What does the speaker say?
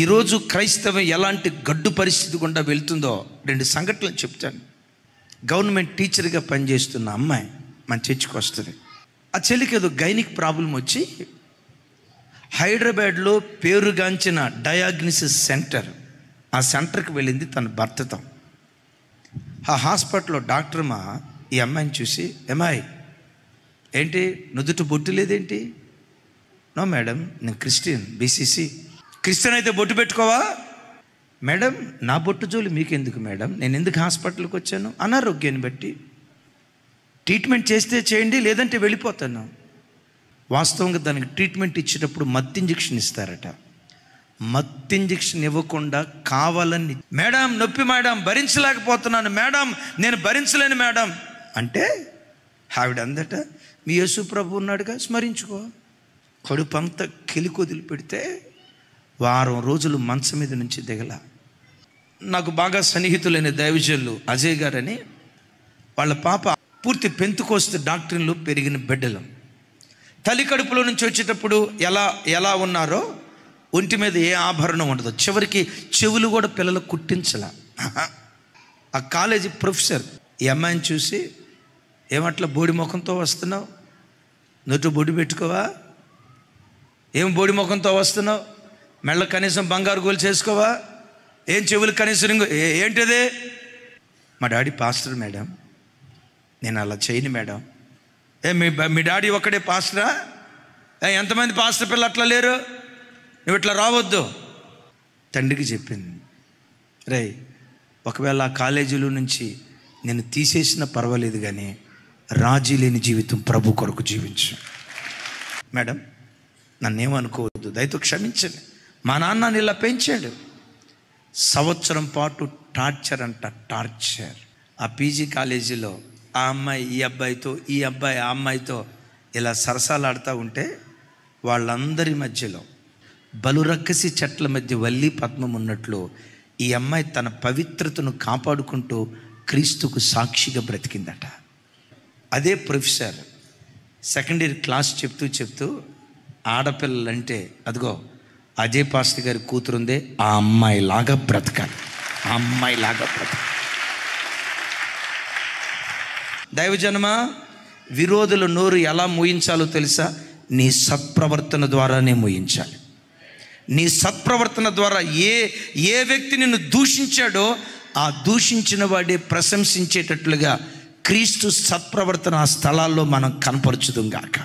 ఈరోజు క్రైస్తవం ఎలాంటి గడ్డు పరిస్థితి గుండా వెళ్తుందో 2 సంఘటనలు చెప్తాను. గవర్నమెంట్ టీచర్గా పనిచేస్తున్న అమ్మాయి మన చర్చికి వస్తుంది. ఆ చెల్లికి ఏదో గైనిక్ ప్రాబ్లం వచ్చి హైదరాబాద్లో పేరుగాంచిన డయాగ్నోసిస్ సెంటర్, ఆ సెంటర్కి వెళ్ళింది తన భర్తతో. ఆ హాస్పిటల్లో డాక్టర్ మా ఈ అమ్మాయిని చూసి, అమ్మాయి ఏంటి నుదుట బొట్టు లేదేంటి? నో మేడం, నేను క్రిస్టియన్, బీసీసీ. క్రిస్టియన్ అయితే బొట్టు పెట్టుకోవా? మేడం నా బొట్టు జోలి మీకెందుకు మేడం, నేను ఎందుకు హాస్పిటల్కి వచ్చాను? అనారోగ్యాన్ని బట్టి ట్రీట్మెంట్ చేస్తే చేయండి, లేదంటే వెళ్ళిపోతాను. వాస్తవంగా దానికి ట్రీట్మెంట్ ఇచ్చేటప్పుడు మత్తు ఇంజెక్షన్ ఇస్తారట. మత్తు ఇంజెక్షన్ ఇవ్వకుండా కావాలని, మేడం నొప్పి మేడం భరించలేకపోతున్నాను మేడం, నేను భరించలేను మేడం అంటే ఆవిడ అందట, మీ యేసు ప్రభు ఉన్నాడుగా స్మరించుకో. కడుపు అంతా కెలికి వదిలిపెడితే వారం రోజులు మంచం మీద నుంచి దిగల. నాకు బాగా సన్నిహితులైన దైవజనులు అజయ్ గారని, వాళ్ళ పాప పూర్తి పెంతుకోస్తు డాక్టర్లు పెరిగిన బిడ్డలు. తల్లి కడుపులో నుంచి వచ్చేటప్పుడు ఎలా ఉన్నారో ఒంటి మీద ఏ ఆభరణం ఉండదు. చివరికి చెవులు కూడా పిల్లలు కుట్టించలా. ఆ కాలేజీ ప్రొఫెసర్ ఈ అమ్మాయిని చూసి, ఏమట్లా బోడి ముఖంతో వస్తున్నావు, నోటు బొడి పెట్టుకోవా, ఏం బోడి ముఖంతో వస్తున్నావు, మెళ్ళ కనీసం బంగారు గోలు చేసుకోవా, ఏం చెవులు కనీసం రింగు ఏంటిది? మా డాడీ పాస్టర్ మేడం, నేను అలా చేయను మేడం. మీ డాడీ ఒక్కడే పాస్టరా? ఎంతమంది పాస్టర్ పిల్లలు అట్లా లేరు, నువ్వు ఇట్లా రావద్దు. తండ్రికి చెప్పింది, రే ఒకవేళ ఆ కాలేజీలో నుంచి నేను తీసేసినా పర్వాలేదు, కానీ రాజీ లేని జీవితం ప్రభు కొరకు జీవించు. మేడం నన్నేమనుకోవద్దు, దయతో క్షమించండి, మా నాన్న ఇలా పెంచాడు. సంవత్సరం పాటు టార్చర్ అంట, టార్చర్. ఆ పీజీ కాలేజీలో ఆ అమ్మాయి ఈ అబ్బాయితో, ఈ అబ్బాయి ఆ అమ్మాయితో ఇలా సరసాలాడుతూ ఉంటే వాళ్ళందరి మధ్యలో బలురక్కసి చెట్ల మధ్య వల్లి పద్మం ఉన్నట్లు ఈ అమ్మాయి తన పవిత్రతను కాపాడుకుంటూ క్రీస్తుకు సాక్షిగా బ్రతికిందట. అదే ప్రొఫెసర్ సెకండ్ ఇయర్ క్లాస్ చెప్తూ ఆడపిల్లలంటే అదిగో అజయ్ పాస్టర్ గారి కూతురుందే, ఆ అమ్మాయిలాగా బ్రతకాలి, ఆ అమ్మాయిలాగా బ్రతకాలి. దైవజనమ, విరోధుల నోరు ఎలా మూయించాలో తెలుసా? నీ సత్ప్రవర్తన ద్వారానే మూయించాలి. నీ సత్ప్రవర్తన ద్వారా ఏ వ్యక్తి నిన్ను దూషించాడో ఆ దూషించిన వాడే ప్రశంసించేటట్లుగా క్రీస్తు సత్ప్రవర్తన ఆ స్థలాల్లో మనం కనపరచుదుం గాక.